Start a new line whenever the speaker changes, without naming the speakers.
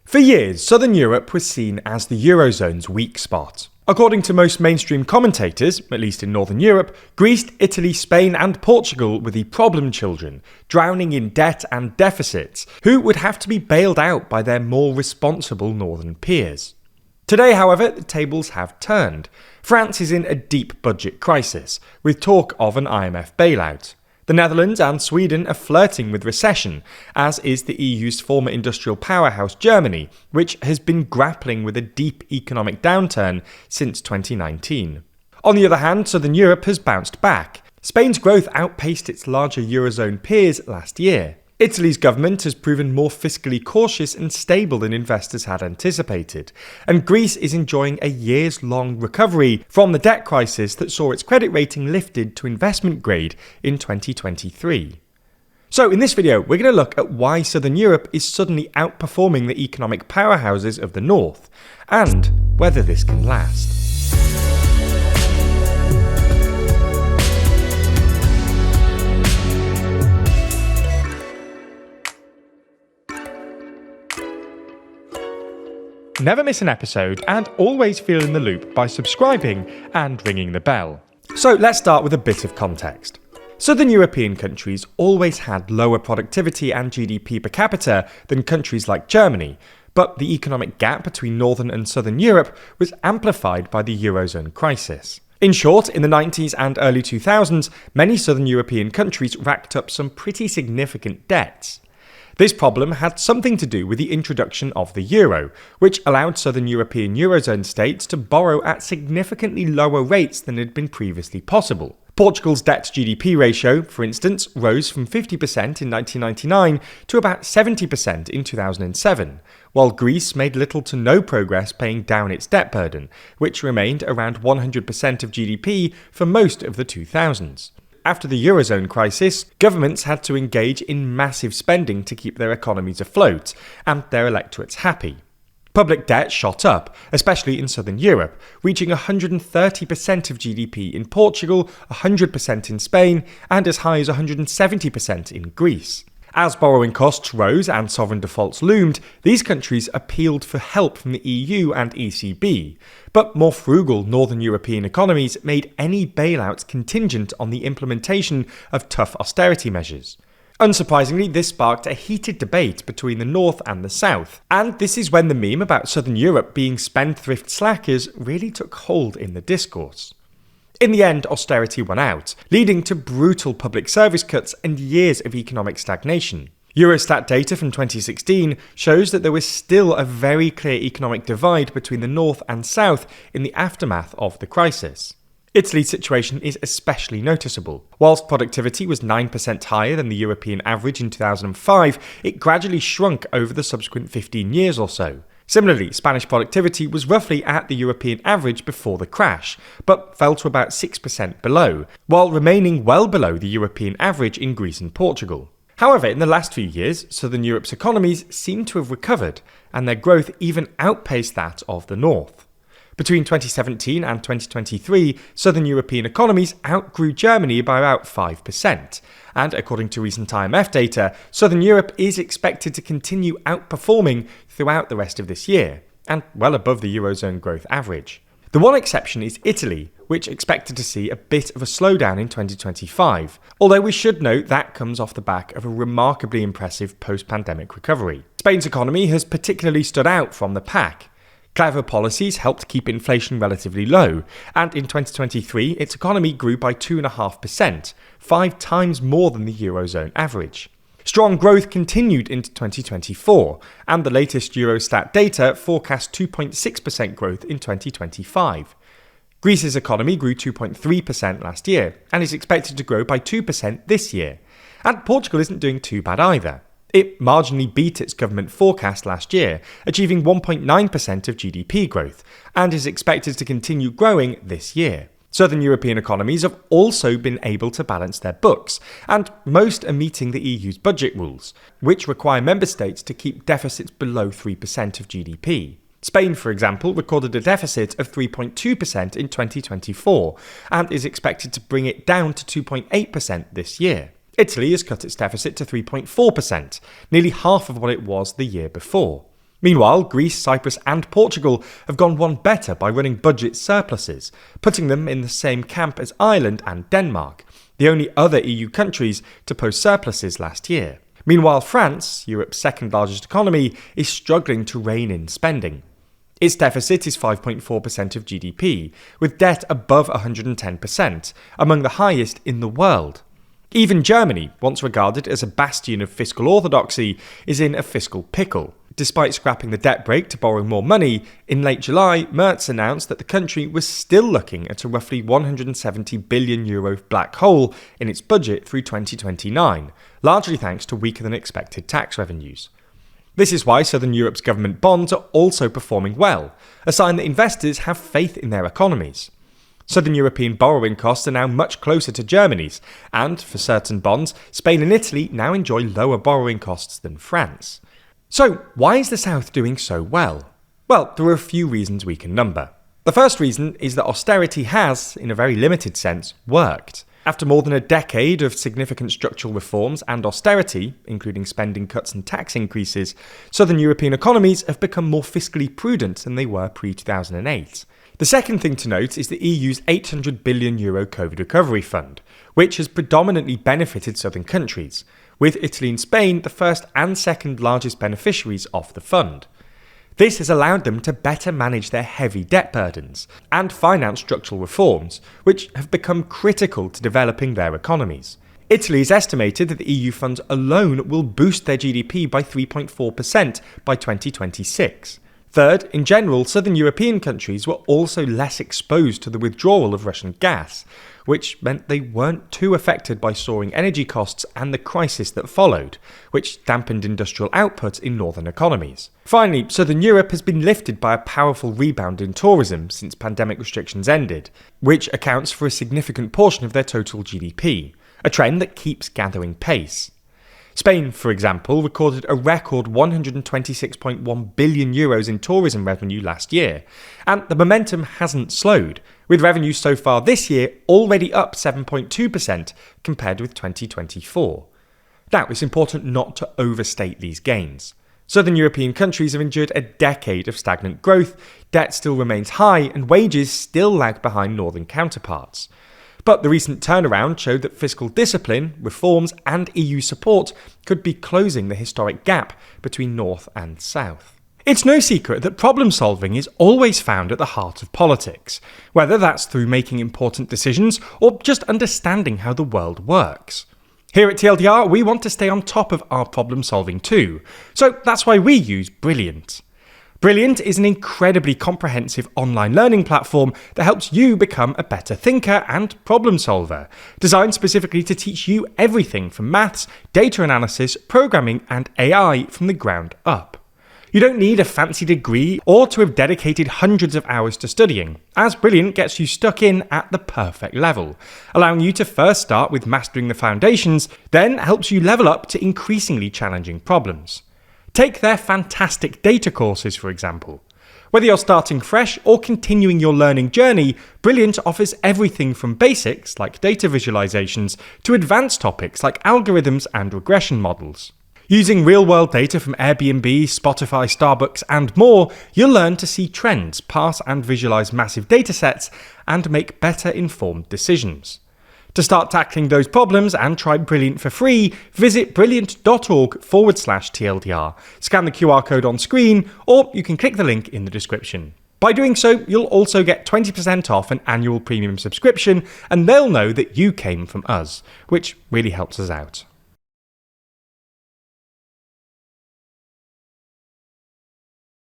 For years, Southern Europe was seen as the Eurozone's weak spot. According to most mainstream commentators, at least in Northern Europe, Greece, Italy, Spain and Portugal were the problem children, drowning in debt and deficits, who would have to be bailed out by their more responsible northern peers. Today, however, the tables have turned. France is in a deep budget crisis, with talk of an IMF bailout. The Netherlands and Sweden are flirting with recession, as is the EU's former industrial powerhouse Germany, which has been grappling with a deep economic downturn since 2019. On the other hand, Southern Europe has bounced back. Spain's growth outpaced its larger Eurozone peers last year. Italy's government has proven more fiscally cautious and stable than investors had anticipated, and Greece is enjoying a years-long recovery from the debt crisis that saw its credit rating lifted to investment grade in 2023. So in this video, we're going to look at why Southern Europe is suddenly outperforming the economic powerhouses of the North, and whether this can last. Never miss an episode and always feel in the loop by subscribing and ringing the bell. So let's start with a bit of context. Southern European countries always had lower productivity and GDP per capita than countries like Germany, but the economic gap between Northern and Southern Europe was amplified by the Eurozone crisis. In short, in the 90s and early 2000s, many Southern European countries racked up some pretty significant debts. This problem had something to do with the introduction of the euro, which allowed Southern European Eurozone states to borrow at significantly lower rates than had been previously possible. Portugal's debt-to-GDP ratio, for instance, rose from 50% in 1999 to about 70% in 2007, while Greece made little to no progress paying down its debt burden, which remained around 100% of GDP for most of the 2000s. After the Eurozone crisis, governments had to engage in massive spending to keep their economies afloat and their electorates happy. Public debt shot up, especially in Southern Europe, reaching 130% of GDP in Portugal, 100% in Spain, and as high as 170% in Greece. As borrowing costs rose and sovereign defaults loomed, these countries appealed for help from the EU and ECB, but more frugal Northern European economies made any bailouts contingent on the implementation of tough austerity measures. Unsurprisingly, this sparked a heated debate between the North and the South, and this is when the meme about Southern Europe being spendthrift slackers really took hold in the discourse. In the end, austerity won out, leading to brutal public service cuts and years of economic stagnation. Eurostat data from 2016 shows that there was still a very clear economic divide between the North and South in the aftermath of the crisis. Italy's situation is especially noticeable. Whilst productivity was 9% higher than the European average in 2005, it gradually shrunk over the subsequent 15 years or so. Similarly, Spanish productivity was roughly at the European average before the crash, but fell to about 6% below, while remaining well below the European average in Greece and Portugal. However, in the last few years, Southern Europe's economies seem to have recovered, and their growth even outpaced that of the North. Between 2017 and 2023, Southern European economies outgrew Germany by about 5%, and according to recent IMF data, Southern Europe is expected to continue outperforming throughout the rest of this year, and well above the Eurozone growth average. The one exception is Italy, which expected to see a bit of a slowdown in 2025, although we should note that comes off the back of a remarkably impressive post-pandemic recovery. Spain's economy has particularly stood out from the pack. Clever policies helped keep inflation relatively low, and in 2023 its economy grew by 2.5%, 5 times more than the Eurozone average. Strong growth continued into 2024, and the latest Eurostat data forecast 2.6% growth in 2025. Greece's economy grew 2.3% last year, and is expected to grow by 2% this year. And Portugal isn't doing too bad either. It marginally beat its government forecast last year, achieving 1.9% of GDP growth, and is expected to continue growing this year. Southern European economies have also been able to balance their books, and most are meeting the EU's budget rules, which require member states to keep deficits below 3% of GDP. Spain, for example, recorded a deficit of 3.2% in 2024, and is expected to bring it down to 2.8% this year. Italy has cut its deficit to 3.4%, nearly half of what it was the year before. Meanwhile, Greece, Cyprus and Portugal have gone one better by running budget surpluses, putting them in the same camp as Ireland and Denmark, the only other EU countries to post surpluses last year. Meanwhile, France, Europe's second largest economy, is struggling to rein in spending. Its deficit is 5.4% of GDP, with debt above 110%, among the highest in the world. Even Germany, once regarded as a bastion of fiscal orthodoxy, is in a fiscal pickle. Despite scrapping the debt brake to borrow more money, in late July, Merz announced that the country was still looking at a roughly €170 billion black hole in its budget through 2029, largely thanks to weaker than expected tax revenues. This is why Southern Europe's government bonds are also performing well, a sign that investors have faith in their economies. Southern European borrowing costs are now much closer to Germany's, and for certain bonds, Spain and Italy now enjoy lower borrowing costs than France. So, why is the South doing so well? Well, there are a few reasons we can number. The first reason is that austerity has, in a very limited sense, worked. After more than a decade of significant structural reforms and austerity, including spending cuts and tax increases, Southern European economies have become more fiscally prudent than they were pre-2008. The second thing to note is the EU's €800 billion COVID recovery fund, which has predominantly benefited southern countries, with Italy and Spain the first and second largest beneficiaries of the fund. This has allowed them to better manage their heavy debt burdens and finance structural reforms, which have become critical to developing their economies. Italy has estimated that the EU funds alone will boost their GDP by 3.4% by 2026. Third, in general, southern European countries were also less exposed to the withdrawal of Russian gas, which meant they weren't too affected by soaring energy costs and the crisis that followed, which dampened industrial output in northern economies. Finally, southern Europe has been lifted by a powerful rebound in tourism since pandemic restrictions ended, which accounts for a significant portion of their total GDP, a trend that keeps gathering pace. Spain, for example, recorded a record €126.1 billion in tourism revenue last year, and the momentum hasn't slowed, with revenues so far this year already up 7.2% compared with 2024. Now, it's important not to overstate these gains. Southern European countries have endured a decade of stagnant growth, debt still remains high, and wages still lag behind northern counterparts. But the recent turnaround showed that fiscal discipline, reforms and EU support could be closing the historic gap between North and South. It's no secret that problem solving is always found at the heart of politics, whether that's through making important decisions or just understanding how the world works. Here at TLDR, we want to stay on top of our problem solving too, so that's why we use Brilliant. Brilliant is an incredibly comprehensive online learning platform that helps you become a better thinker and problem solver, designed specifically to teach you everything from maths, data analysis, programming, and AI from the ground up. You don't need a fancy degree or to have dedicated hundreds of hours to studying, as Brilliant gets you stuck in at the perfect level, allowing you to first start with mastering the foundations, then helps you level up to increasingly challenging problems. Take their fantastic data courses, for example. Whether you're starting fresh or continuing your learning journey, Brilliant offers everything from basics, like data visualizations, to advanced topics like algorithms and regression models. Using real-world data from Airbnb, Spotify, Starbucks, and more, you'll learn to see trends, parse and visualize massive datasets, and make better informed decisions. To start tackling those problems and try Brilliant for free, visit brilliant.org/TLDR, scan the QR code on screen, or you can click the link in the description. By doing so, you'll also get 20% off an annual premium subscription, and they'll know that you came from us, which really helps us out.